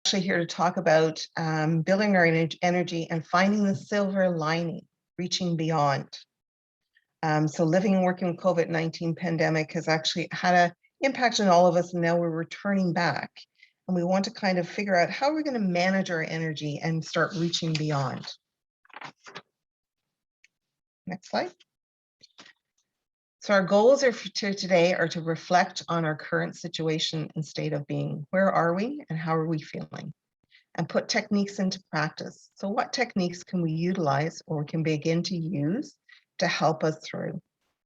actually here to talk about building our energy and finding the silver lining, reaching beyond. So living and working with COVID-19 pandemic has actually had an impact on all of us, and now we're returning back. And we want to kind of figure out how we're going to manage our energy and start reaching beyond. Next slide. So our goals today are to reflect on our current situation and state of being. Where are we and how are we feeling? And put techniques into practice. So what techniques can we utilize or can begin to use to help us through?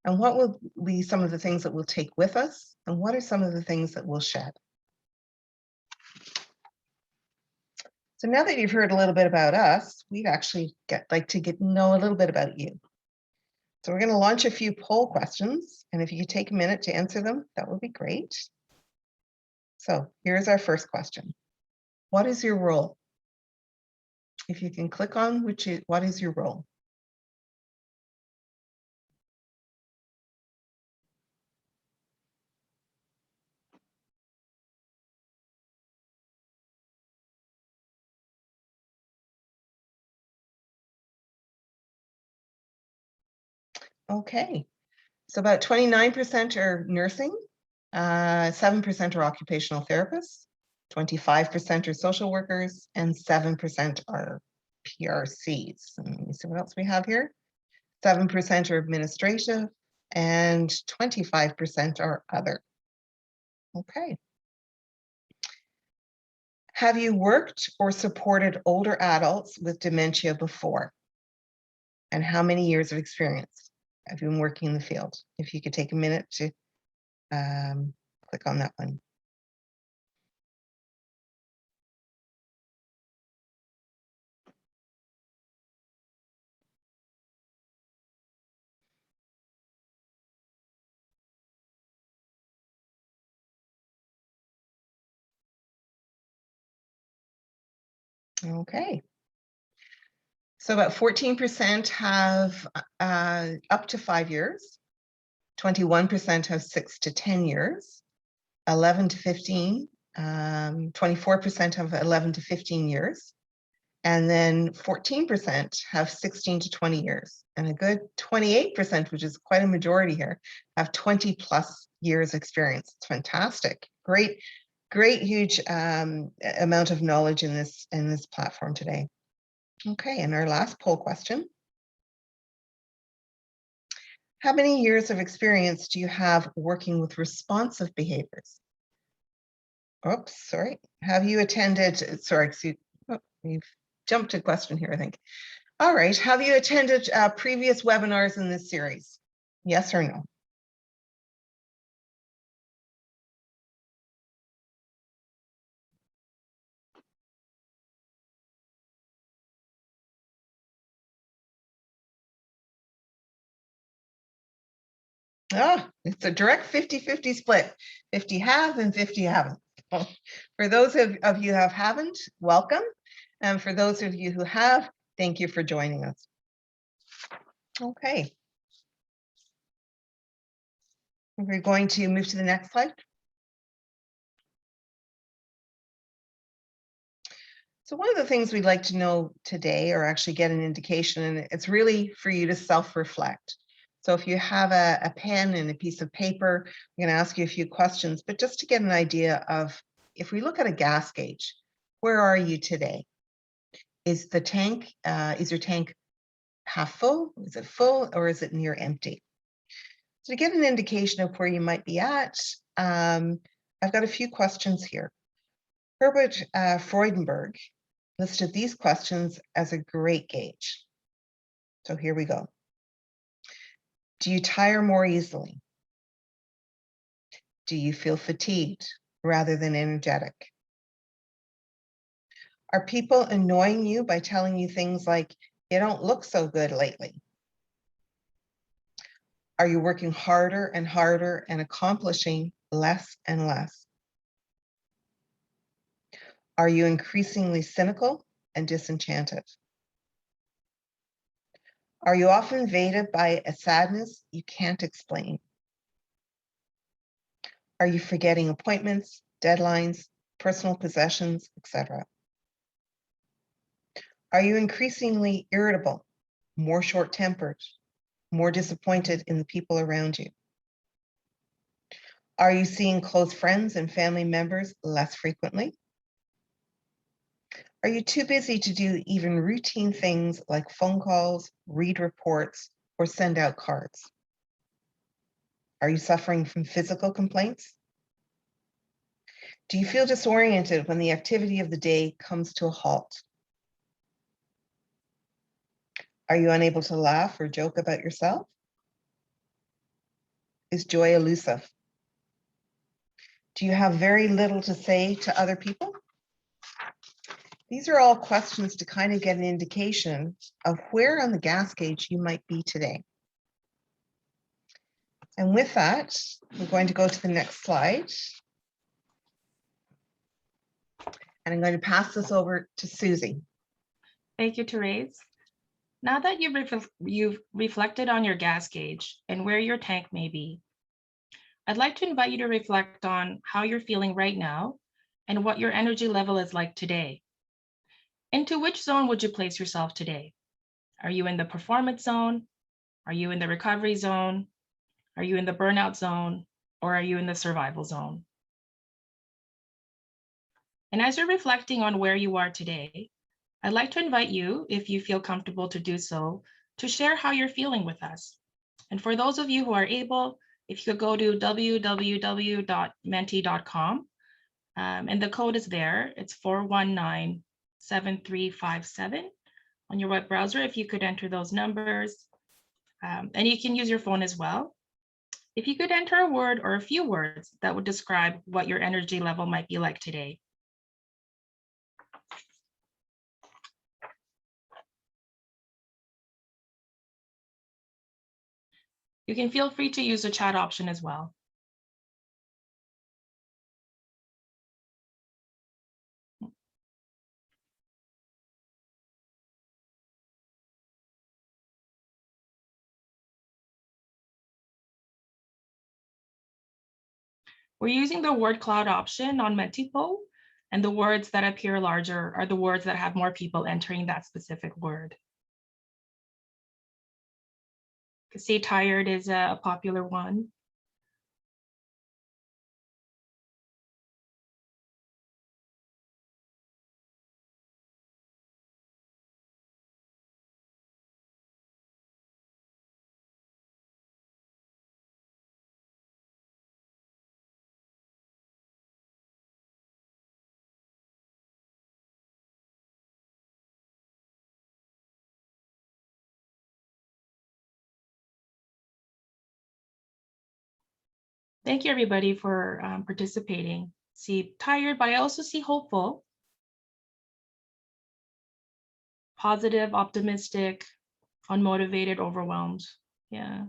And what will be some of the things that we'll take with us? And what are some of the things that we'll shed? So now that you've heard a little bit about us, we'd actually like to get to know a little bit about you. So we're going to launch a few poll questions, and if you could take a minute to answer them, that would be great. So here's our first question. What is your role? If you can click on what is your role? Okay, so about 29% are nursing, 7% are occupational therapists, 25% are social workers, and 7% are PRCs. Let me see what else we have here. 7% are administrative, and 25% are other. Okay. Have you worked or supported older adults with dementia before? And how many years of experience have you been working in the field? If you could take a minute to click on that one. Okay. So about 14% have up to 5 years, 21% have 6 to 10 years, 11 to 15, 24% have 11 to 15 years, and then 14% have 16 to 20 years. And a good 28%, which is quite a majority here, have 20 plus years experience. It's fantastic. Great, huge amount of knowledge in this platform today. Okay, and our last poll question. How many years of experience do you have working with responsive behaviors? Oops, sorry. Have you attended, sorry, excuse, oh, we've jumped to a question here, I think. All right, have you attended previous webinars in this series? Yes or no? Oh, it's a direct 50-50 split. 50 have and 50 haven't. So for those of you who haven't, welcome. And for those of you who have, thank you for joining us. Okay. We're going to move to the next slide. So one of the things we'd like to know today, or actually get an indication, and it's really for you to self-reflect. So if you have a pen and a piece of paper, I'm going to ask you a few questions, but just to get an idea of, if we look at a gas gauge, where are you today? Is the tank, is your tank half full? Is it full, or is it near empty? So to get an indication of where you might be at, I've got a few questions here. Herbert Freudenberg listed these questions as a great gauge. So here we go. Do you tire more easily? Do you feel fatigued rather than energetic? Are people annoying you by telling you things like, you don't look so good lately? Are you working harder and harder and accomplishing less and less? Are you increasingly cynical and disenchanted? Are you often invaded by a sadness you can't explain? Are you forgetting appointments, deadlines, personal possessions, etc.? Are you increasingly irritable, more short-tempered, more disappointed in the people around you? Are you seeing close friends and family members less frequently? Are you too busy to do even routine things like phone calls, read reports, or send out cards? Are you suffering from physical complaints? Do you feel disoriented when the activity of the day comes to a halt? Are you unable to laugh or joke about yourself? Is joy elusive? Do you have very little to say to other people? These are all questions to kind of get an indication of where on the gas gauge you might be today. And with that, we're going to go to the next slide. And I'm going to pass this over to Susie. Thank you, Therese. Now that you've reflected on your gas gauge and where your tank may be, I'd like to invite you to reflect on how you're feeling right now and what your energy level is like today. Into which zone would you place yourself today? Are you in the performance zone? Are you in the recovery zone? Are you in the burnout zone? Or are you in the survival zone? And as you're reflecting on where you are today, I'd like to invite you, if you feel comfortable to do so, to share how you're feeling with us. And for those of you who are able, if you could go to www.menti.com, and the code is there, it's 419-7357 on your web browser, if you could enter those numbers. And you can use your phone as well. If you could enter a word or a few words that would describe what your energy level might be like today. You can feel free to use the chat option as well. We're using the word cloud option on Mentipoll, and the words that appear larger are the words that have more people entering that specific word. You can see tired is a popular one. Thank you, everybody, for participating. See tired, but I also see hopeful, positive, optimistic, unmotivated, overwhelmed. Yeah.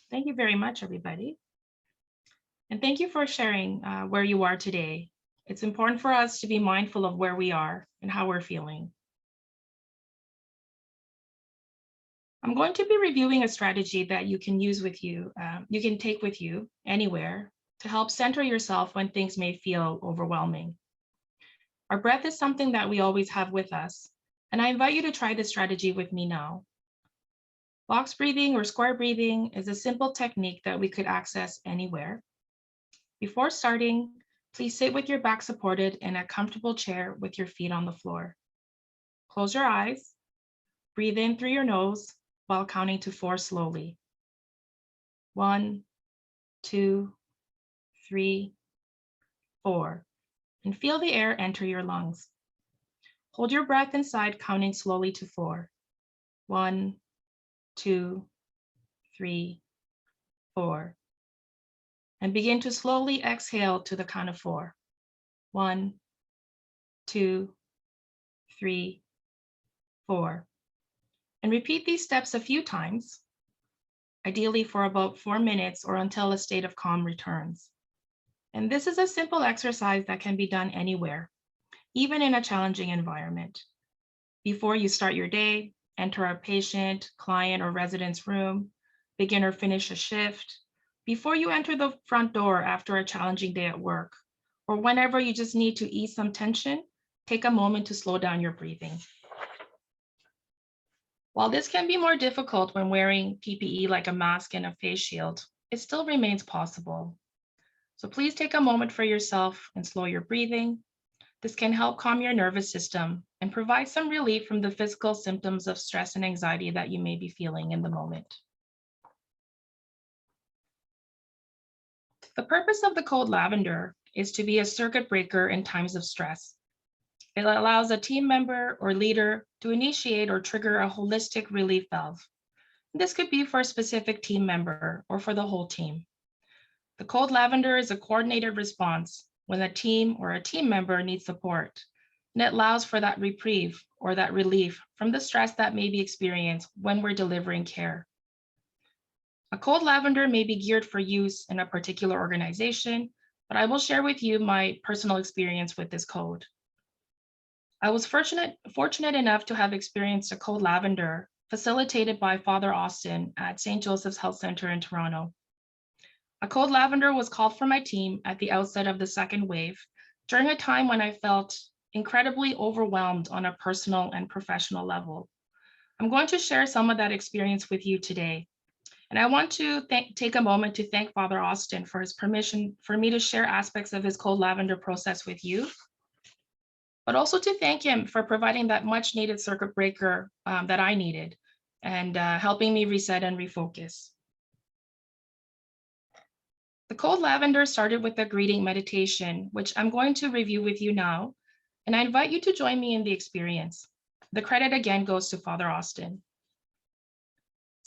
Thank you very much, everybody. And thank you for sharing where you are today. It's important for us to be mindful of where we are and how we're feeling. I'm going to be reviewing a strategy that you can use with you, you can take with you anywhere to help center yourself when things may feel overwhelming. Our breath is something that we always have with us, and I invite you to try this strategy with me now. Box breathing or square breathing is a simple technique that we could access anywhere. Before starting, please sit with your back supported in a comfortable chair with your feet on the floor. Close your eyes, breathe in through your nose while counting to 4 slowly. 1, 2, 3, 4, and feel the air enter your lungs. Hold your breath inside, counting slowly to 4. 1, 2, 3, 4. And begin to slowly exhale to the count of 4. 1, 2, 3, 4. And repeat these steps a few times, ideally for about 4 minutes or until a state of calm returns. And this is a simple exercise that can be done anywhere, even in a challenging environment. Before you start your day, enter a patient, client, or resident's room, begin or finish a shift, Before you enter the front door after a challenging day at work, or whenever you just need to ease some tension, take a moment to slow down your breathing. While this can be more difficult when wearing PPE like a mask and a face shield, it still remains possible. So please take a moment for yourself and slow your breathing. This can help calm your nervous system and provide some relief from the physical symptoms of stress and anxiety that you may be feeling in the moment. The purpose of the code Lavender is to be a circuit breaker in times of stress. It allows a team member or leader to initiate or trigger a holistic relief valve. This could be for a specific team member or for the whole team. The code Lavender is a coordinated response when a team or a team member needs support, and it allows for that reprieve or that relief from the stress that may be experienced when we're delivering care. A code Lavender may be geared for use in a particular organization, but I will share with you my personal experience with this code. I was fortunate enough to have experienced a code Lavender facilitated by Father Austin at St. Joseph's Health Center in Toronto. A code Lavender was called for my team at the outset of the second wave during a time when I felt incredibly overwhelmed on a personal and professional level. I'm going to share some of that experience with you today. And I want to take a moment to thank Father Austin for his permission for me to share aspects of his code Lavender process with you, but also to thank him for providing that much needed circuit breaker that I needed and helping me reset and refocus. The code Lavender started with a greeting meditation, which I'm going to review with you now, and I invite you to join me in the experience. The credit again goes to Father Austin.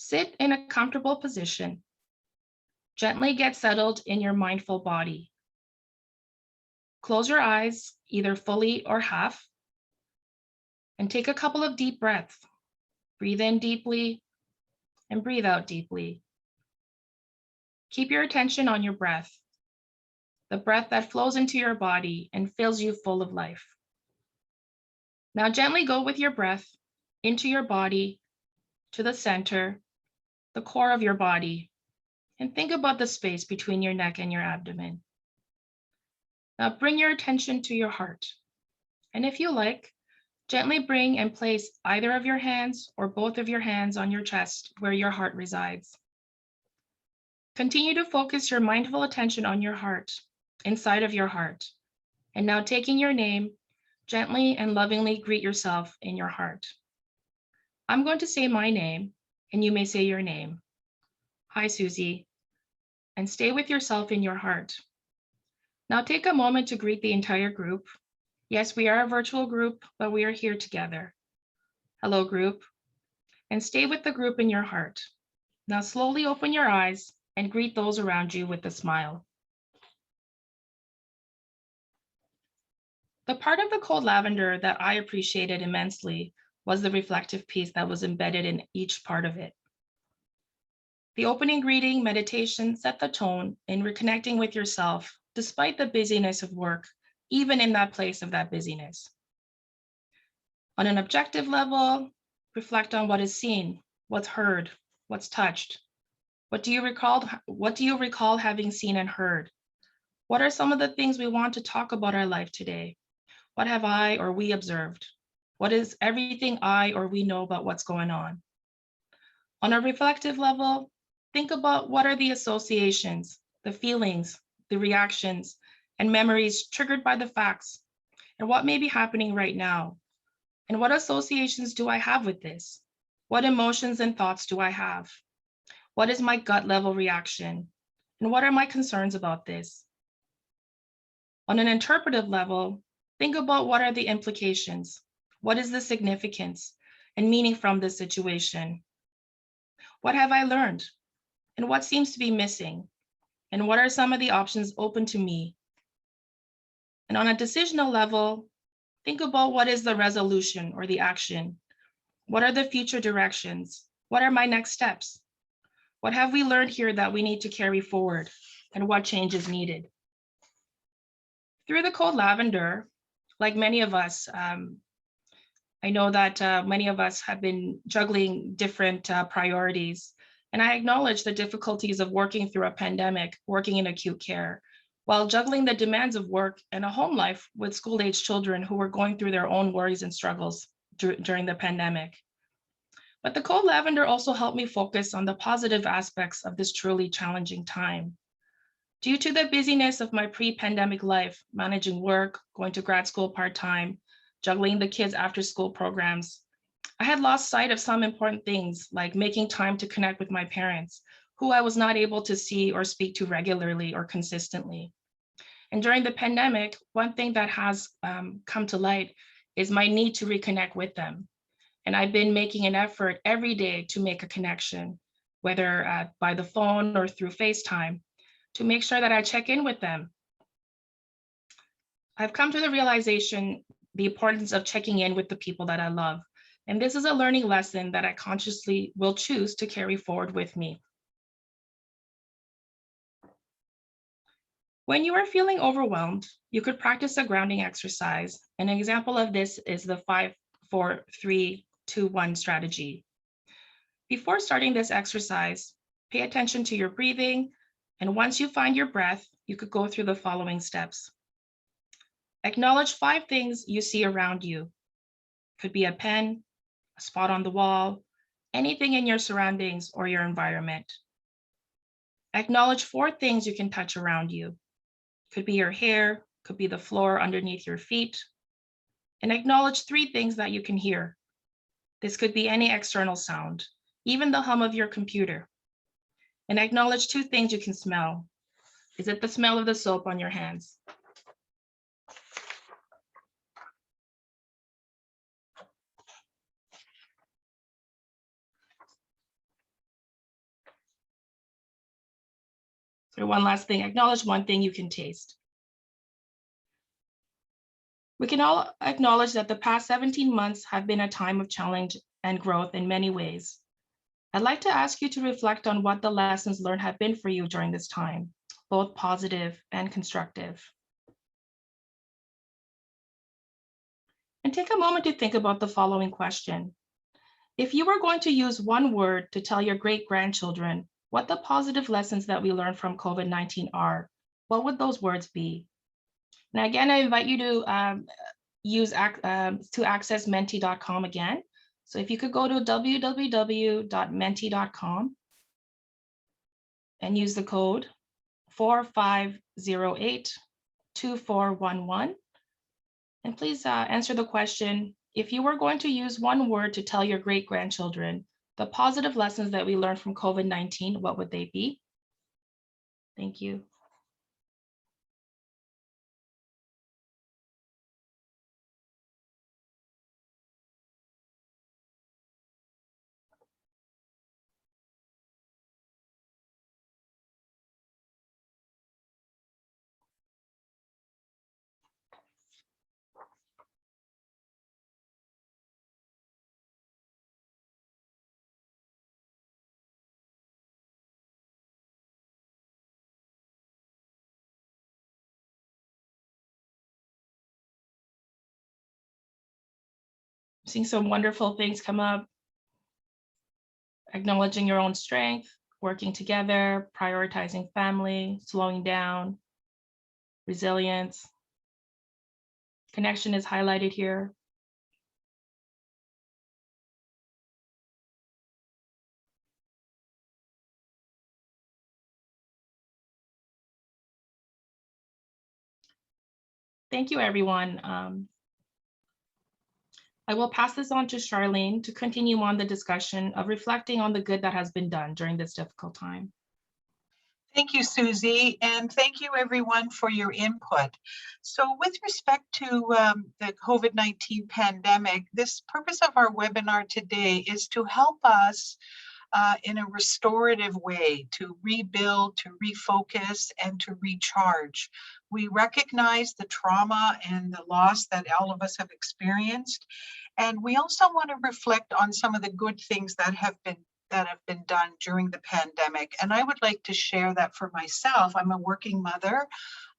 Sit in a comfortable position. Gently get settled in your mindful body. Close your eyes, either fully or half, and take a couple of deep breaths. Breathe in deeply and breathe out deeply. Keep your attention on your breath, the breath that flows into your body and fills you full of life. Now gently go with your breath into your body, to the center, the core of your body, and think about the space between your neck and your abdomen. Now bring your attention to your heart. And if you like, gently bring and place either of your hands or both of your hands on your chest where your heart resides. Continue to focus your mindful attention on your heart, inside of your heart. And now taking your name, gently and lovingly greet yourself in your heart. I'm going to say my name, and you may say your name. Hi, Susie, and stay with yourself in your heart. Now take a moment to greet the entire group. Yes, we are a virtual group, but we are here together. Hello, group, and stay with the group in your heart. Now slowly open your eyes and greet those around you with a smile. The part of the code Lavender that I appreciated immensely was the reflective piece that was embedded in each part of it. The opening greeting meditation set the tone in reconnecting with yourself despite the busyness of work, even in that place of that busyness. On an objective level, reflect on what is seen, what's heard, what's touched. What do you recall having seen and heard? What are some of the things we want to talk about our life today? What have I or we observed? What is everything I or we know about what's going on? On a reflective level, think about what are the associations, the feelings, the reactions, and memories triggered by the facts, and what may be happening right now. And what associations do I have with this? What emotions and thoughts do I have? What is my gut level reaction? And what are my concerns about this? On an interpretive level, think about what are the implications? What is the significance and meaning from this situation? What have I learned? And what seems to be missing? And what are some of the options open to me? And on a decisional level, think about what is the resolution or the action? What are the future directions? What are my next steps? What have we learned here that we need to carry forward? And what change is needed? Through the code Lavender, like many of us, I know that many of us have been juggling different priorities And I acknowledge the difficulties of working through a pandemic, working in acute care, while juggling the demands of work and a home life with school-age children who were going through their own worries and struggles during the pandemic. But the cold lavender also helped me focus on the positive aspects of this truly challenging time. Due to the busyness of my pre-pandemic life, managing work, going to grad school part-time, juggling the kids' after-school programs, I had lost sight of some important things, like making time to connect with my parents, who I was not able to see or speak to regularly or consistently. And during the pandemic, one thing that has come to light is my need to reconnect with them. And I've been making an effort every day to make a connection, whether by the phone or through FaceTime, to make sure that I check in with them. I've come to the realization the importance of checking in with the people that I love. And this is a learning lesson that I consciously will choose to carry forward with me. When you are feeling overwhelmed, you could practice a grounding exercise. An example of this is the 5, 4, 3, 2, 1 strategy. Before starting this exercise, pay attention to your breathing. And once you find your breath, you could go through the following steps. Acknowledge 5 things you see around you. Could be a pen, a spot on the wall, anything in your surroundings or your environment. Acknowledge 4 things you can touch around you. Could be your hair, could be the floor underneath your feet. And acknowledge 3 things that you can hear. This could be any external sound, even the hum of your computer. And acknowledge 2 things you can smell. Is it the smell of the soap on your hands? So one last thing, acknowledge 1 thing you can taste. We can all acknowledge that the past 17 months have been a time of challenge and growth in many ways. I'd like to ask you to reflect on what the lessons learned have been for you during this time, both positive and constructive. And take a moment to think about the following question. If you were going to use 1 word to tell your great-grandchildren what the positive lessons that we learned from COVID-19 are, what would those words be? Now, again, I invite you to access menti.com again. So if you could go to www.menti.com and use the code 4508-2411. And please answer the question, if you were going to use 1 word to tell your great-grandchildren the positive lessons that we learned from COVID-19, what would they be? Thank you. Seeing some wonderful things come up. Acknowledging your own strength, working together, prioritizing family, slowing down, resilience. Connection is highlighted here. Thank you, everyone. I will pass this on to Charlene to continue on the discussion of reflecting on the good that has been done during this difficult time. Thank you, Susie, and thank you everyone for your input. So with respect to the COVID-19 pandemic, this purpose of our webinar today is to help us in a restorative way to rebuild, to refocus, and to recharge. We recognize the trauma and the loss that all of us have experienced, and we also want to reflect on some of the good things that have been done during the pandemic. And I would like to share that for myself. I'm a working mother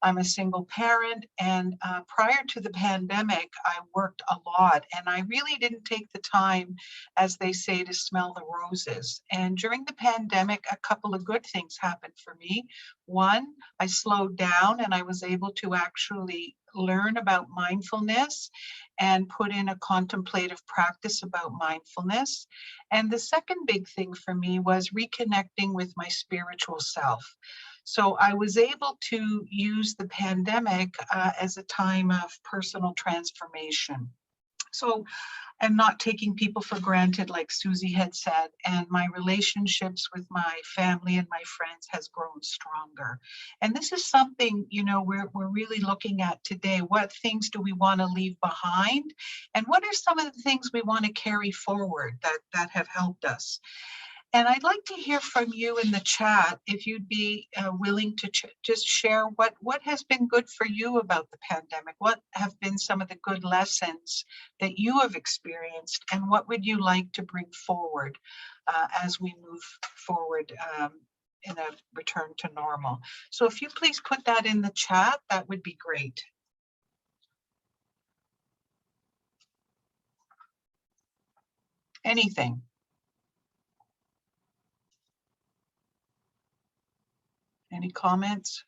I'm a single parent, and prior to the pandemic, I worked a lot, and I really didn't take the time, as they say, to smell the roses. And during the pandemic, a couple of good things happened for me. One, I slowed down and I was able to actually learn about mindfulness and put in a contemplative practice about mindfulness. And the second big thing for me was reconnecting with my spiritual self. So I was able to use the pandemic as a time of personal transformation. So I'm not taking people for granted, like Susie had said, and my relationships with my family and my friends has grown stronger. And this is something, you know, we're really looking at today. What things do we want to leave behind? And what are some of the things we want to carry forward that have helped us? And I'd like to hear from you in the chat if you'd be willing to just share what has been good for you about the pandemic. What have been some of the good lessons that you have experienced, and what would you like to bring forward as we move forward in a return to normal? So if you please put that in the chat, that would be great. Anything. Any comments?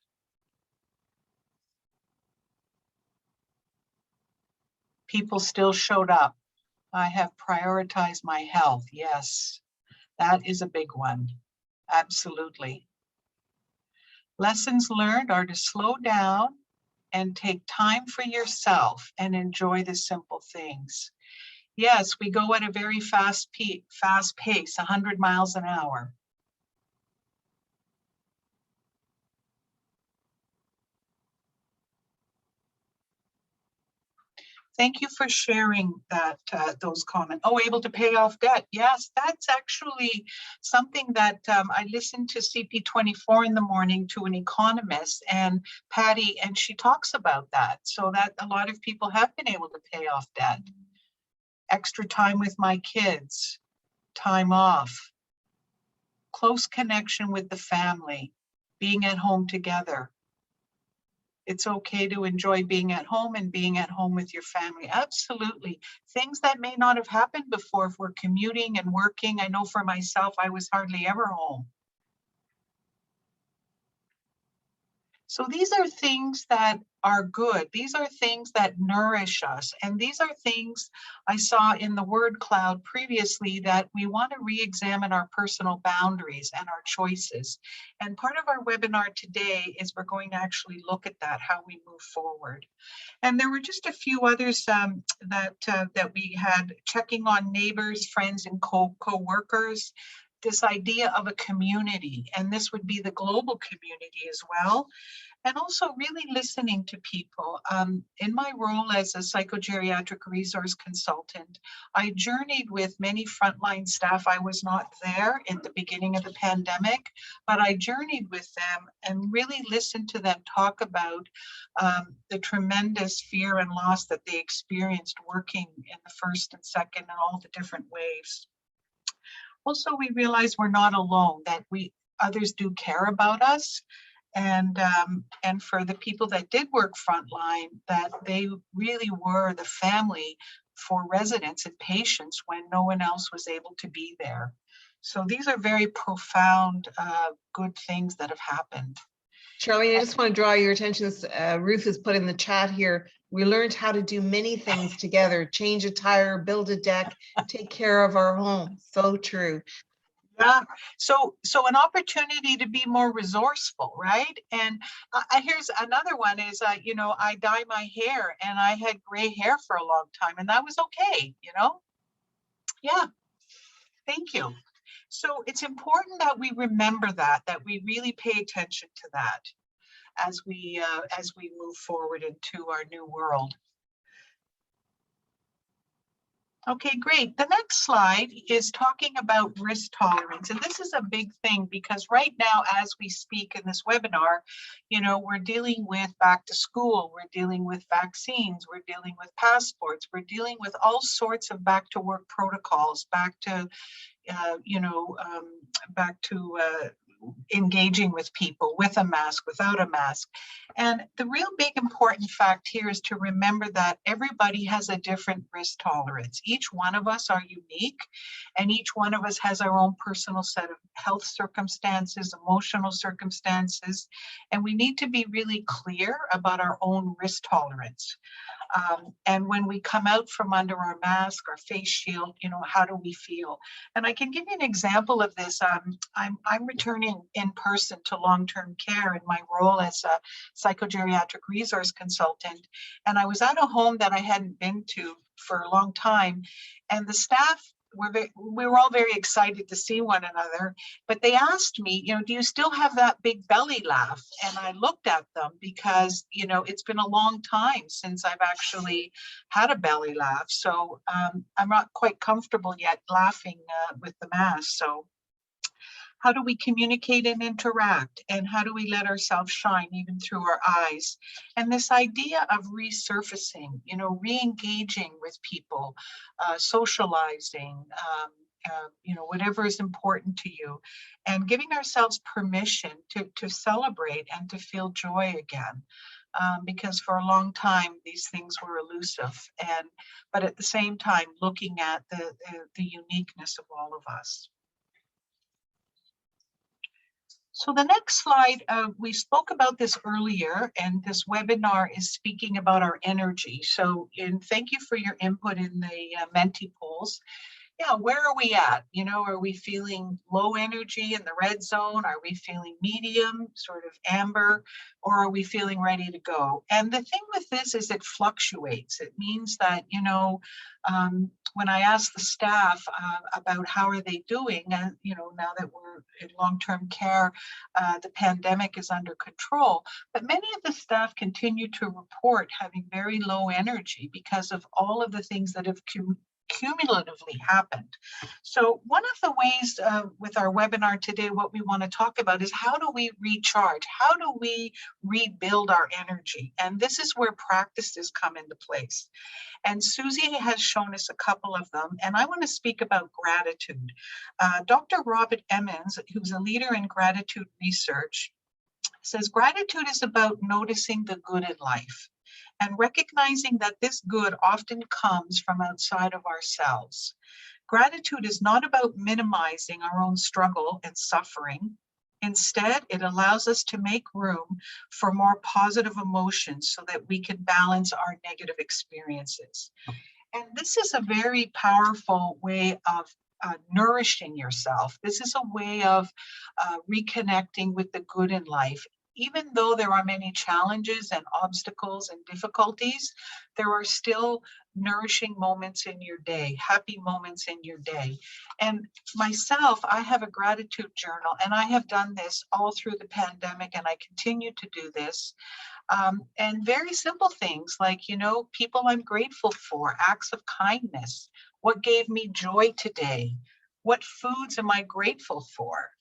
People still showed up. I have prioritized my health. Yes, that is a big one. Absolutely. Lessons learned are to slow down and take time for yourself and enjoy the simple things. Yes, we go at a very fast pace, 100 miles an hour. Thank you for sharing that, those comments. Oh, able to pay off debt. Yes, that's actually something that I listened to CP24 in the morning to an economist, and Patty, and she talks about that. So that a lot of people have been able to pay off debt. Extra time with my kids, time off, close connection with the family, being at home together. It's okay to enjoy being at home and being at home with your family. Absolutely. Things that may not have happened before if we're commuting and working. I know for myself, I was hardly ever home. So these are things that are good. These are things that nourish us. And these are things I saw in the word cloud previously, that we want to re-examine our personal boundaries and our choices. And part of our webinar today is we're going to actually look at that, how we move forward. And there were just a few others that we had: checking on neighbors, friends, and co-workers. This idea of a community, and this would be the global community as well. And also really listening to people. In my role as a psychogeriatric resource consultant, I journeyed with many frontline staff. I was not there at the beginning of the pandemic, but I journeyed with them and really listened to them talk about the tremendous fear and loss that they experienced working in the first and second and all the different waves. Also, we realize we're not alone, that others do care about us. And for the people that did work frontline, that they really were the family for residents and patients when no one else was able to be there. So these are very profound, good things that have happened. Charlene, I just want to draw your attention. Ruth has put in the chat here. We learned how to do many things together: change a tire, build a deck, take care of our home. So true. Yeah, so an opportunity to be more resourceful, right? And here's another one is, you know, I dye my hair, and I had gray hair for a long time, and that was okay, you know? Yeah, thank you. So it's important that we remember that we really pay attention to that as we move forward into our new world. Okay, great. The next slide is talking about risk tolerance. And this is a big thing, because right now, as we speak in this webinar, you know, we're dealing with back to school, we're dealing with vaccines, we're dealing with passports, we're dealing with all sorts of back to work protocols, back to, engaging with people with a mask, without a mask. And the real big important fact here is to remember that everybody has a different risk tolerance. Each one of us are unique, and each one of us has our own personal set of health circumstances, emotional circumstances, and we need to be really clear about our own risk tolerance. And when we come out from under our mask, our face shield, how do we feel? And I can give you an example of this. I'm returning in person to long-term care in my role as a psychogeriatric resource consultant. And I was at a home that I hadn't been to for a long time. And the staff, we were all very excited to see one another, but they asked me, do you still have that big belly laugh? And I looked at them because, it's been a long time since I've actually had a belly laugh. So I'm not quite comfortable yet laughing with the mask. So how do we communicate and interact? And how do we let ourselves shine even through our eyes? And this idea of resurfacing, re-engaging with people, socializing, whatever is important to you, and giving ourselves permission to celebrate and to feel joy again. Because for a long time, these things were elusive, but at the same time, looking at the uniqueness of all of us. So the next slide, we spoke about this earlier, and this webinar is speaking about our energy. So thank you for your input in the Menti polls. Yeah, where are we at? Are we feeling low energy in the red zone? Are we feeling medium, sort of amber, or are we feeling ready to go? And the thing with this is it fluctuates. It means that, when I ask the staff about how are they doing, and, now that we're in long-term care, the pandemic is under control, but many of the staff continue to report having very low energy because of all of the things that have cumulatively happened. So one of the ways with our webinar today, what we want to talk about is how do we recharge? How do we rebuild our energy? And this is where practices come into place. And Susie has shown us a couple of them, and I want to speak about gratitude. Dr. Robert Emmons, who's a leader in gratitude research, says gratitude is about noticing the good in life and recognizing that this good often comes from outside of ourselves. Gratitude is not about minimizing our own struggle and suffering. Instead, it allows us to make room for more positive emotions so that we can balance our negative experiences. And this is a very powerful way of nourishing yourself. This is a way of reconnecting with the good in life. Even though there are many challenges and obstacles and difficulties, there are still nourishing moments in your day, happy moments in your day. And myself, I have a gratitude journal, and I have done this all through the pandemic, and I continue to do this. And very simple things like, people I'm grateful for, acts of kindness, what gave me joy today, what foods am I grateful for?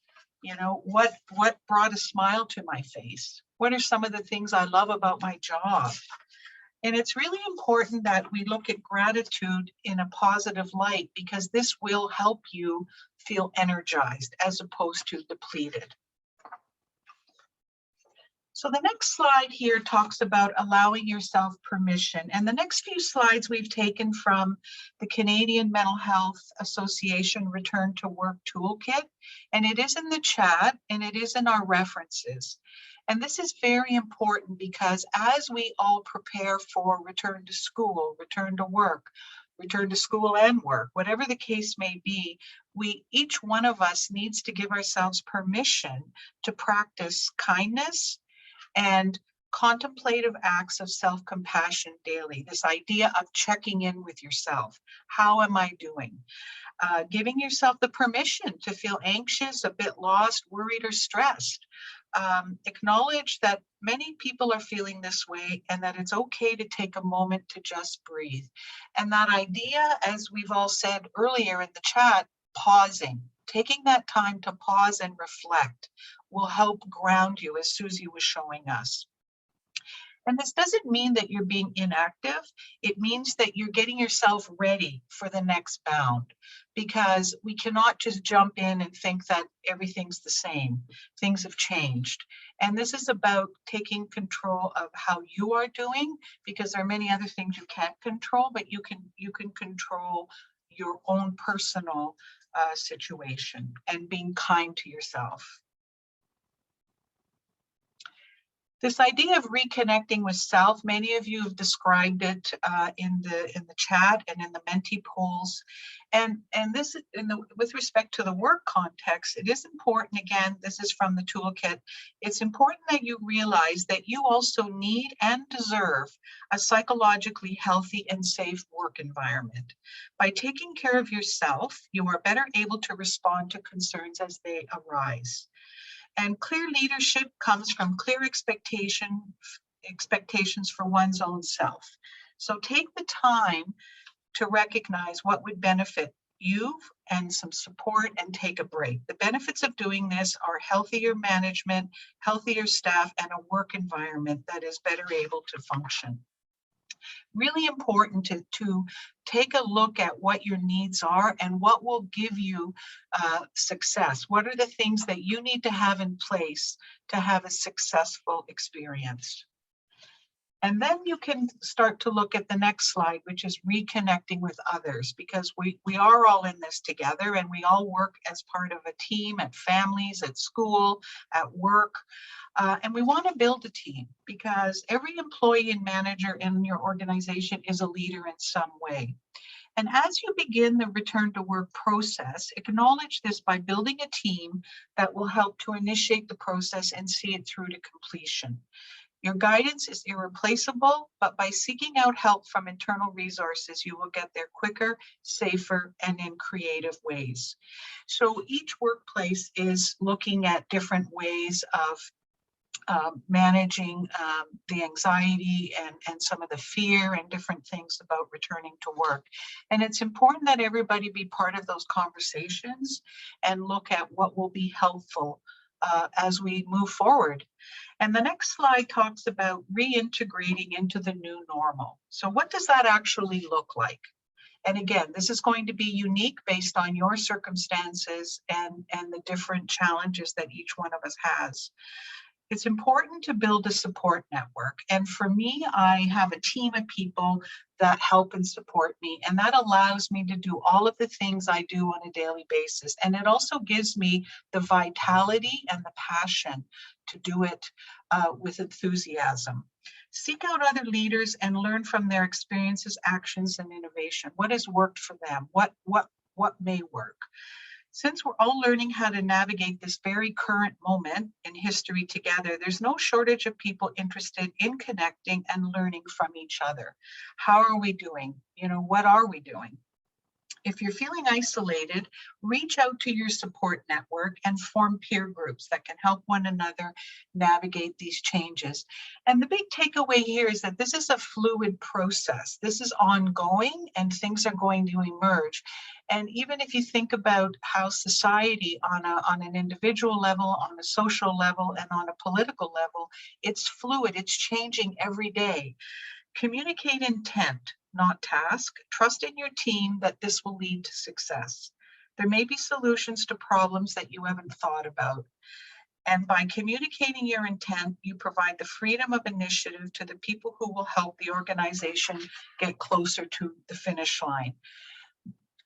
What brought a smile to my face? What are some of the things I love about my job? And it's really important that we look at gratitude in a positive light, because this will help you feel energized as opposed to depleted. So the next slide here talks about allowing yourself permission. And the next few slides we've taken from the Canadian Mental Health Association Return to Work Toolkit. And it is in the chat and it is in our references. And this is very important because as we all prepare for return to school, return to work, return to school and work, whatever the case may be, each one of us needs to give ourselves permission to practice kindness and contemplative acts of self-compassion daily. This idea of checking in with yourself. How am I doing? Giving yourself the permission to feel anxious, a bit lost, worried, or stressed. Acknowledge that many people are feeling this way and that it's okay to take a moment to just breathe. And that idea, as we've all said earlier in the chat, pausing. Taking that time to pause and reflect will help ground you, as Susie was showing us. And this doesn't mean that you're being inactive. It means that you're getting yourself ready for the next bound, because we cannot just jump in and think that everything's the same. Things have changed. And this is about taking control of how you are doing, because there are many other things you can't control, but you can control your own personal situation and being kind to yourself. This idea of reconnecting with self, many of you have described it in the chat and in the Menti polls. And this, with respect to the work context, it is important, again, this is from the toolkit, it's important that you realize that you also need and deserve a psychologically healthy and safe work environment. By taking care of yourself, you are better able to respond to concerns as they arise. And clear leadership comes from clear expectations for one's own self. So take the time to recognize what would benefit you and some support, and take a break. The benefits of doing this are healthier management, healthier staff, and a work environment that is better able to function. Really important to take a look at what your needs are and what will give you success. What are the things that you need to have in place to have a successful experience? And then you can start to look at the next slide, which is reconnecting with others, because we are all in this together, and we all work as part of a team at families, at school, at work. And we want to build a team, because every employee and manager in your organization is a leader in some way. And as you begin the return to work process, acknowledge this by building a team that will help to initiate the process and see it through to completion. Your guidance is irreplaceable, but by seeking out help from internal resources, you will get there quicker, safer, and in creative ways. So each workplace is looking at different ways of managing the anxiety and some of the fear and different things about returning to work. And it's important that everybody be part of those conversations and look at what will be helpful as we move forward. And the next slide talks about reintegrating into the new normal. So what does that actually look like? And again, this is going to be unique based on your circumstances and the different challenges that each one of us has. It's important to build a support network. And for me, I have a team of people that help and support me. And that allows me to do all of the things I do on a daily basis. And it also gives me the vitality and the passion to do it with enthusiasm. Seek out other leaders and learn from their experiences, actions, and innovation. What has worked for them? What may work? Since we're all learning how to navigate this very current moment in history together, there's no shortage of people interested in connecting and learning from each other. How are we doing? What are we doing? If you're feeling isolated, reach out to your support network and form peer groups that can help one another navigate these changes. And the big takeaway here is that this is a fluid process. This is ongoing, and things are going to emerge. And even if you think about how society on an individual level, on a social level, and on a political level, it's fluid, it's changing every day. Communicate intent, not task. Trust in your team that this will lead to success. There may be solutions to problems that you haven't thought about. And by communicating your intent, you provide the freedom of initiative to the people who will help the organization get closer to the finish line.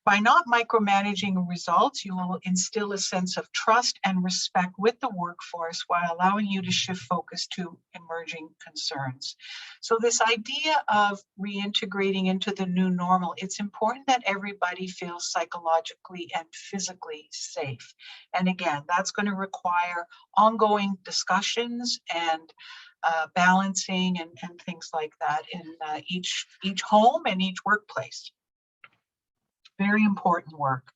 By not micromanaging results, you will instill a sense of trust and respect with the workforce while allowing you to shift focus to emerging concerns. So this idea of reintegrating into the new normal, it's important that everybody feels psychologically and physically safe. And again, that's going to require ongoing discussions and balancing and things like that in each home and each workplace. Very important work.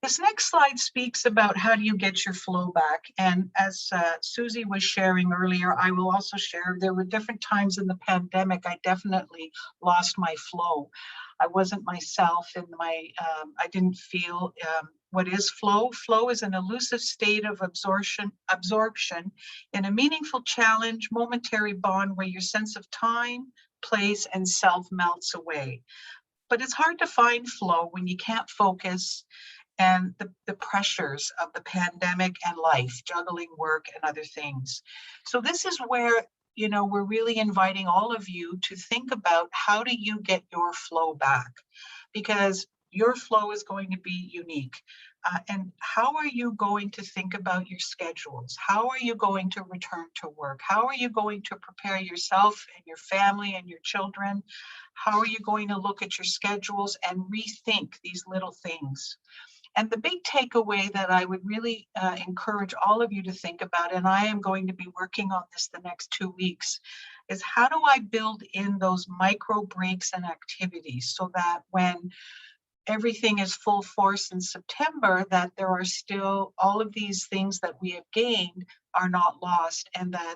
This next slide speaks about how do you get your flow back. And as Susie was sharing earlier, I will also share, there were different times in the pandemic, I definitely lost my flow. I wasn't myself, and I didn't feel What is flow? Flow is an elusive state of absorption in a meaningful challenge, momentary bond where your sense of time, place, and self melts away. But it's hard to find flow when you can't focus and the pressures of the pandemic and life, juggling work and other things. So this is where, you know, we're really inviting all of you to think about how do you get your flow back? Because your flow is going to be unique. And how are you going to think about your schedules? How are you going to return to work? How are you going to prepare yourself and your family and your children? How are you going to look at your schedules and rethink these little things? And the big takeaway that I would really encourage all of you to think about, and I am going to be working on this the next 2 weeks, is how do I build in those micro breaks and activities so that when everything is full force in September, that there are still all of these things that we have gained are not lost, and that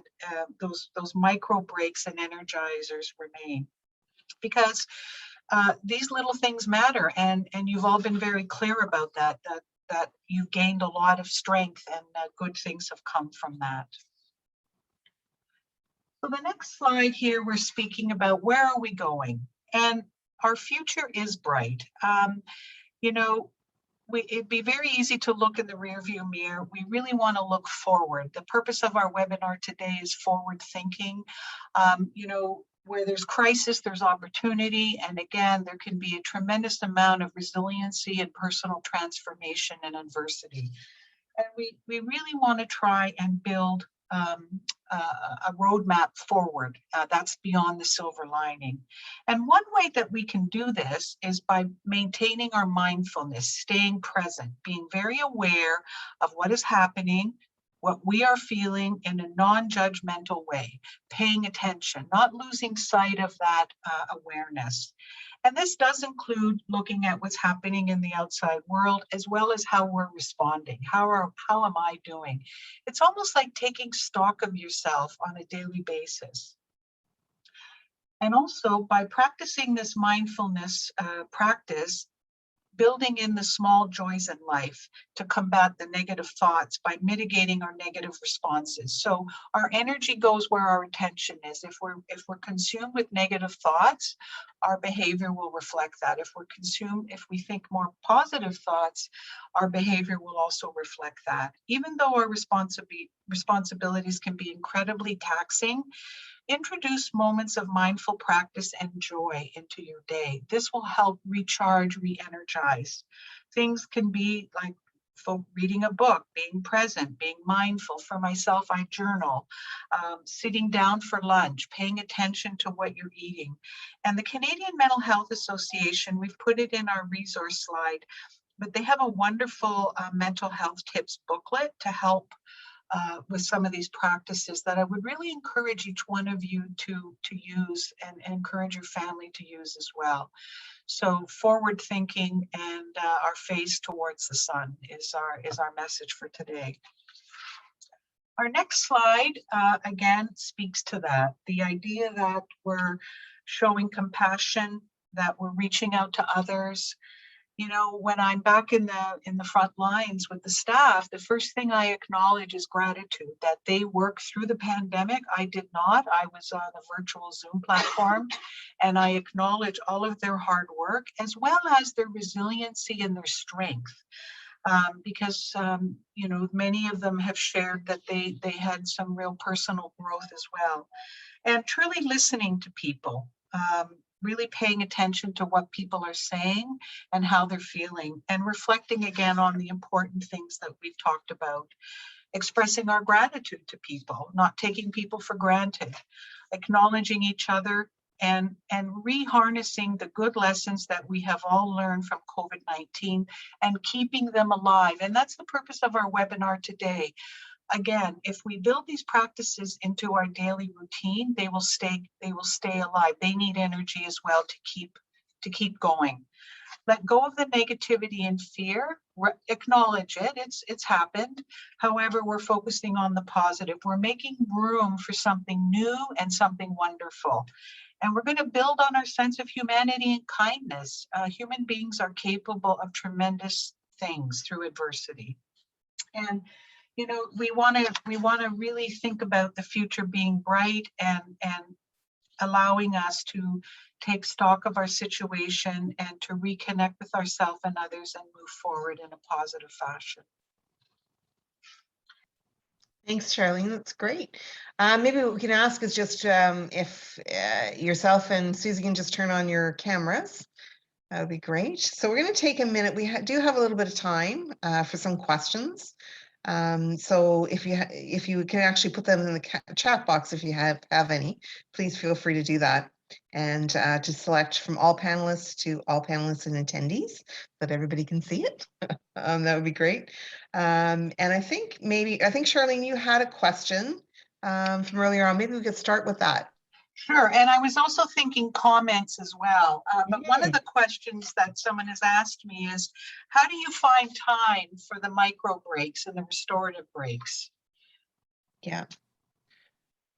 those micro breaks and energizers remain. Because these little things matter, and you've all been very clear about that you've gained a lot of strength, and good things have come from that. So the next slide here, we're speaking about where are we going, and our future is bright. You know, it'd be very easy to look in the rearview mirror. We really want to look forward. The purpose of our webinar today is forward thinking. You know, where there's crisis, there's opportunity. And again, there can be a tremendous amount of resiliency and personal transformation in adversity. And we really want to try and build a roadmap forward that's beyond the silver lining. And one way that we can do this is by maintaining our mindfulness, staying present, being very aware of what is happening, what we are feeling in a non-judgmental way, paying attention, not losing sight of that awareness. And this does include looking at what's happening in the outside world, as well as how we're responding. How am I doing? It's almost like taking stock of yourself on a daily basis. And also by practicing this mindfulness practice, building in the small joys in life to combat the negative thoughts by mitigating our negative responses. So our energy goes where our attention is. If we're consumed with negative thoughts, our behavior will reflect that. If we think more positive thoughts, our behavior will also reflect that. Even though our responsibilities can be incredibly taxing, introduce moments of mindful practice and joy into your day. This will help recharge, re-energize. Things can be like reading a book, being present, being mindful. For myself, I journal, sitting down for lunch, paying attention to what you're eating. And the Canadian Mental Health Association, we've put it in our resource slide, but they have a wonderful mental health tips booklet to help with some of these practices that I would really encourage each one of you to use and encourage your family to use as well. So forward thinking and our face towards the sun is our message for today. Our next slide, again, speaks to that. The idea that we're showing compassion, that we're reaching out to others. You know, when I'm back in the front lines with the staff, the first thing I acknowledge is gratitude that they worked through the pandemic. I did not. I was on a virtual Zoom platform, and I acknowledge all of their hard work as well as their resiliency and their strength. Because you know, many of them have shared that they had some real personal growth as well, and truly listening to people. Really paying attention to what people are saying and how they're feeling, and reflecting again on the important things that we've talked about. Expressing our gratitude to people, not taking people for granted, acknowledging each other, and reharnessing the good lessons that we have all learned from COVID-19 and keeping them alive. And that's the purpose of our webinar today. Again, if we build these practices into our daily routine, they will stay alive. They need energy as well to keep going. Let go of the negativity and fear, acknowledge it, it's happened. However, we're focusing on the positive. We're making room for something new and something wonderful. And we're going to build on our sense of humanity and kindness. Human beings are capable of tremendous things through adversity. And you know, we want to really think about the future being bright and allowing us to take stock of our situation and to reconnect with ourselves and others and move forward in a positive fashion. Thanks, Charlene. That's great. Maybe what we can ask is just if yourself and Susie can just turn on your cameras. That would be great. So we're going to take a minute. We do have a little bit of time for some questions. So if you can actually put them in the chat box if you have any, please feel free to do that. And to select from all panelists to all panelists and attendees so that everybody can see it. That would be great. And I think Charlene, you had a question from earlier on. Maybe we could start with that. Sure, and I was also thinking comments as well. But one of the questions that someone has asked me is, how do you find time for the micro breaks and the restorative breaks? Yeah.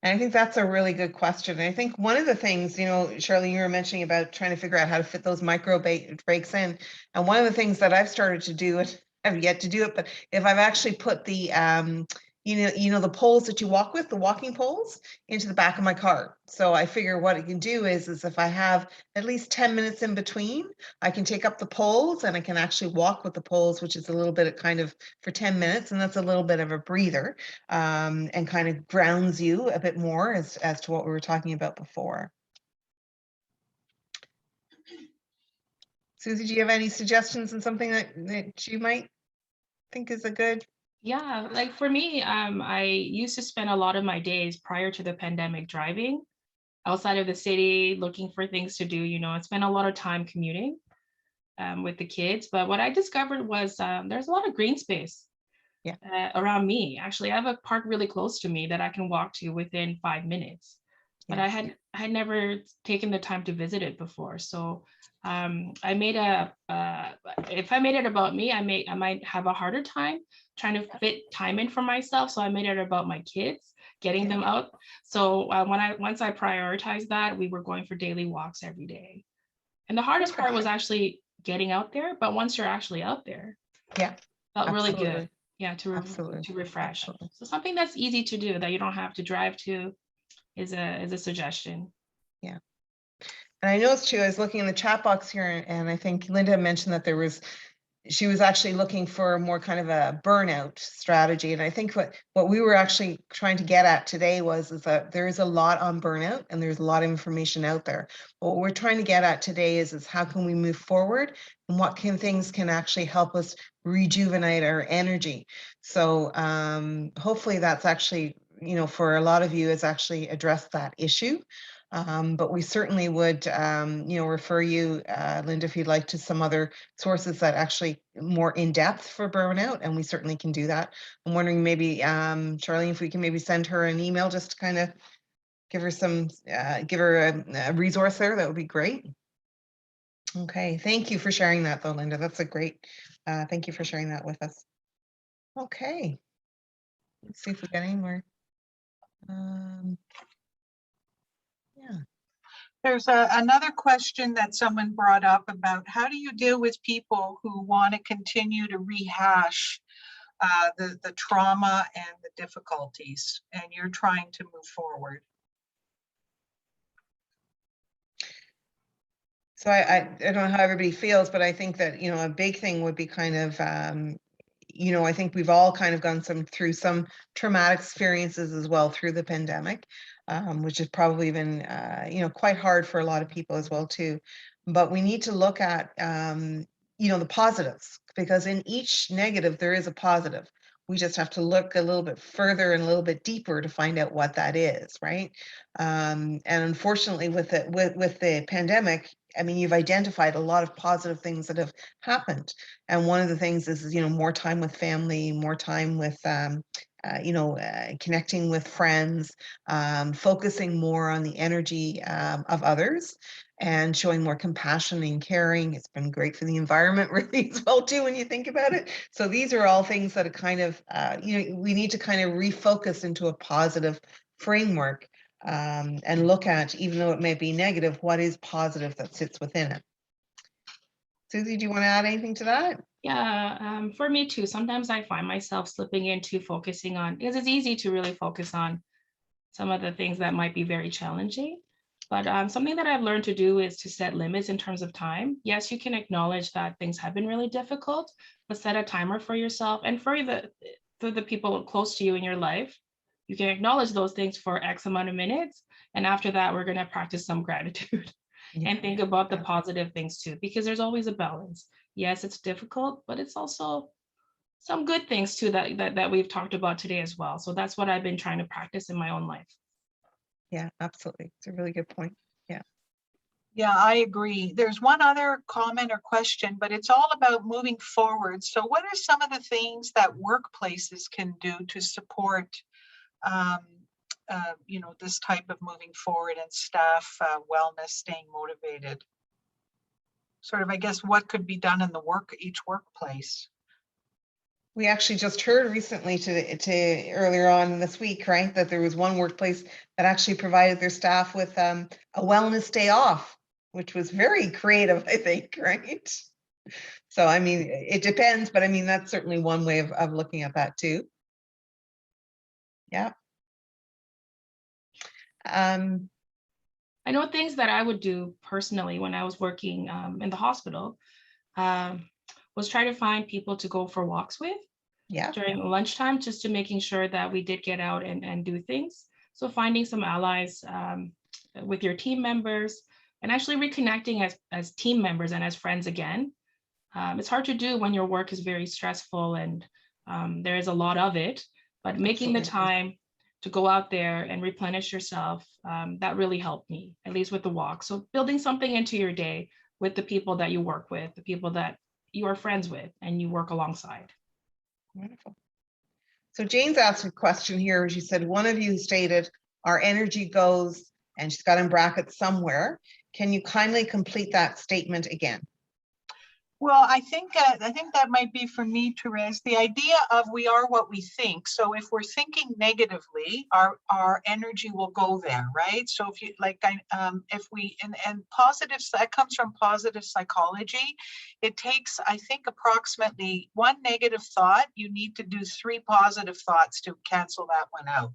And I think that's a really good question. And I think one of the things, you know, Charlene, you were mentioning about trying to figure out how to fit those micro breaks in. And one of the things that I've started to do, and I have yet to do it, but if I've actually put the, you know, the poles that you walk with, the walking poles, into the back of my car. So I figure what I can do is if I have at least 10 minutes in between, I can take up the poles and I can actually walk with the poles, which is a little bit of kind of for 10 minutes. And that's a little bit of a breather and kind of grounds you a bit more as to what we were talking about before. Susie, do you have any suggestions on something that you might think is a good? Yeah, like for me, I used to spend a lot of my days prior to the pandemic driving outside of the city, looking for things to do. You know, I spent a lot of time commuting with the kids. But what I discovered was there's a lot of green space around me. Actually, I have a park really close to me that I can walk to within 5 minutes. But I had never taken the time to visit it before. So I made if I made it about me, I might have a harder time trying to fit time in for myself. So I made it about my kids, getting them out. So once I prioritized that, we were going for daily walks every day. And the hardest part was actually getting out there. But once you're actually out there, felt really good. Yeah, to refresh. Absolutely. So something that's easy to do that you don't have to drive to is a suggestion. Yeah. And I noticed too, I was looking in the chat box here, and I think Linda mentioned that she was actually looking for more kind of a burnout strategy. And I think what we were actually trying to get at today is that there is a lot on burnout and there's a lot of information out there. But what we're trying to get at today is how can we move forward and what things can actually help us rejuvenate our energy. So hopefully that's actually, you know, for a lot of you, it's actually addressed that issue. But we certainly would, you know, refer you, Linda, if you'd like, to some other sources that actually more in depth for burnout, and we certainly can do that. I'm wondering maybe, Charlene, if we can maybe send her an email just to kind of give her some, give her a resource there. That would be great. Okay, thank you for sharing that, though, Linda. That's a great. Thank you for sharing that with us. Okay, let's see if we got any more. Yeah. There's another question that someone brought up about how do you deal with people who want to continue to rehash the trauma and the difficulties, and you're trying to move forward? So I don't know how everybody feels, but I think that, you know, a big thing would be kind of, you know, I think we've all kind of gone through some traumatic experiences as well through the pandemic, which has probably been, you know, quite hard for a lot of people as well too. But we need to look at, you know, the positives, because in each negative there is a positive. We just have to look a little bit further and a little bit deeper to find out what that is, right? And unfortunately, with the pandemic, I mean, you've identified a lot of positive things that have happened. And one of the things is, you know, more time with family, more time with, you know, connecting with friends, focusing more on the energy of others, and showing more compassion and caring. It's been great for the environment really as well too, when you think about it. So these are all things that are kind of, you know, we need to kind of refocus into a positive framework. And look at, even though it may be negative, what is positive that sits within it. Susie, do you want to add anything to that? Yeah, for me too. Sometimes I find myself slipping into focusing on, because it's easy to really focus on some of the things that might be very challenging. But something that I've learned to do is to set limits in terms of time. Yes, you can acknowledge that things have been really difficult, but set a timer for yourself and for the people close to you in your life. You can acknowledge those things for X amount of minutes. And after that, we're going to practice some gratitude and think about the positive things too, because there's always a balance. Yes, it's difficult, but it's also some good things too that we've talked about today as well. So that's what I've been trying to practice in my own life. Yeah, absolutely. It's a really good point. Yeah. Yeah, I agree. There's one other comment or question, but it's all about moving forward. So what are some of the things that workplaces can do to support, this type of moving forward and staff wellness, staying motivated? Sort of, I guess, what could be done in each workplace? We actually just heard recently to earlier on this week, right, that there was one workplace that actually provided their staff with a wellness day off, which was very creative, I think, right? So, I mean, it depends, but I mean, that's certainly one way of looking at that too. Yeah. I know things that I would do personally when I was working in the hospital was try to find people to go for walks with during lunchtime, just to making sure that we did get out and do things. So finding some allies with your team members and actually reconnecting as team members and as friends again. It's hard to do when your work is very stressful and there is a lot of it, but making the time to go out there and replenish yourself, that really helped me, at least with the walk. So building something into your day with the people that you work with, the people that you are friends with and you work alongside. Wonderful. So Jane's asked a question here. She said, one of you stated, our energy goes, and she's got in brackets somewhere. Can you kindly complete that statement again? Well, I think that might be for me, Therese. The idea of we are what we think. So if we're thinking negatively, our energy will go there, right? So if you and positive, that comes from positive psychology. It takes, I think, approximately one negative thought. You need to do 3 positive thoughts to cancel that one out.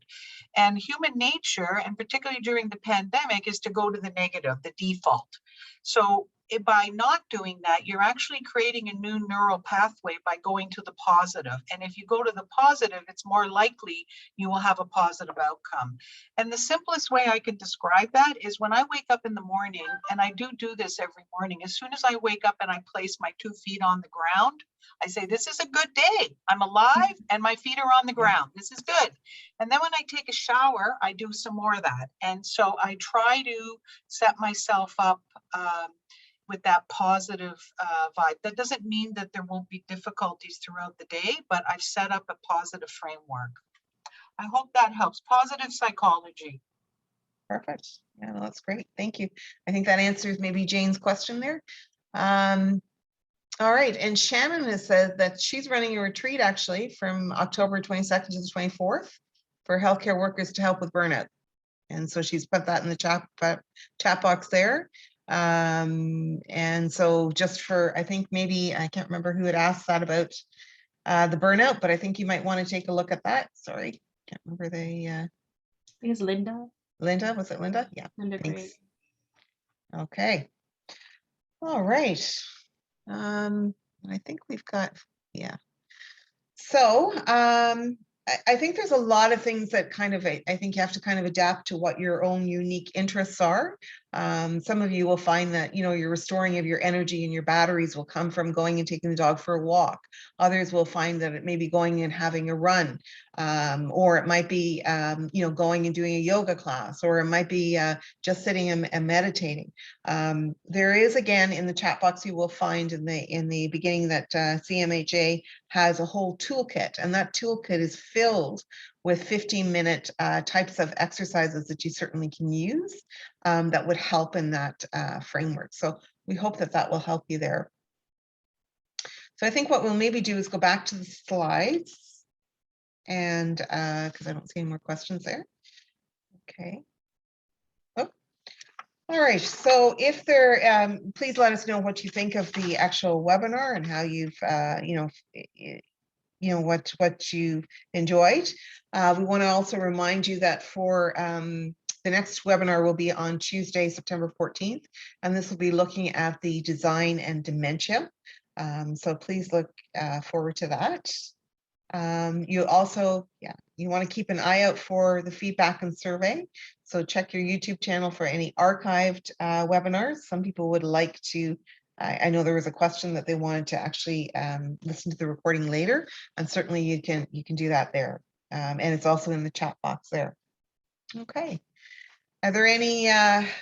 And human nature, and particularly during the pandemic, is to go to the negative, the default. So by not doing that, you're actually creating a new neural pathway by going to the positive. And if you go to the positive, it's more likely you will have a positive outcome. And the simplest way I can describe that is when I wake up in the morning, and I do this every morning, as soon as I wake up and I place my 2 feet on the ground, I say, this is a good day. I'm alive and my feet are on the ground. This is good. And then when I take a shower, I do some more of that. And so I try to set myself up with that positive vibe. That doesn't mean that there won't be difficulties throughout the day, but I've set up a positive framework. I hope that helps. Positive psychology. Perfect. Yeah, that's great. Thank you. I think that answers maybe Jane's question there. All right. And Shannon has said that she's running a retreat actually from October 22nd to the 24th for healthcare workers to help with burnout. And so she's put that in the chat box there. And so just for, I think maybe, I can't remember who had asked that about the burnout, but I think you might want to take a look at that. Sorry, can't remember the. I think it's Linda. Linda, was it Linda? Yeah. Linda, thanks. Great. Okay. All right. I think we've got, yeah. So I think there's a lot of things that kind of, I think you have to kind of adapt to what your own unique interests are. Some of you will find that, your restoring of your energy and your batteries will come from going and taking the dog for a walk. Others will find that it may be going and having a run, or it might be, going and doing a yoga class, or it might be just sitting and meditating. There is, again, in the chat box, you will find in the beginning that CMHA has a whole toolkit, and that toolkit is filled with 15-minute types of exercises that you certainly can use that would help in that framework. So we hope that that will help you there. So I think what we'll maybe do is go back to the slides, and because I don't see any more questions there. Okay. Oh, All right, so if there, please let us know what you think of the actual webinar and how you've, what you enjoyed. We want to also remind you that for the next webinar will be on Tuesday, September 14th, and this will be looking at the design and dementia. So please look forward to that. You also, you want to keep an eye out for the feedback and survey. So check your YouTube channel for any archived webinars. Some people would like to, I know there was a question that they wanted to actually listen to the recording later, and certainly you can do that there. And it's also in the chat box there. Okay. Are there any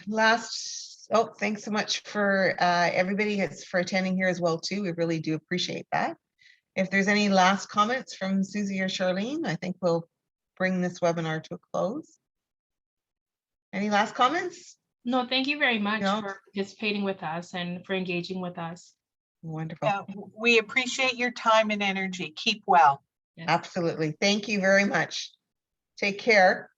last, oh, thanks so much for everybody for attending here as well too. We really do appreciate that. If there's any last comments from Susie or Charlene, I think we'll bring this webinar to a close. Any last comments? No, thank you very much No? for participating with us and for engaging with us. Wonderful. Yeah, we appreciate your time and energy. Keep well. Yes. Absolutely. Thank you very much. Take care.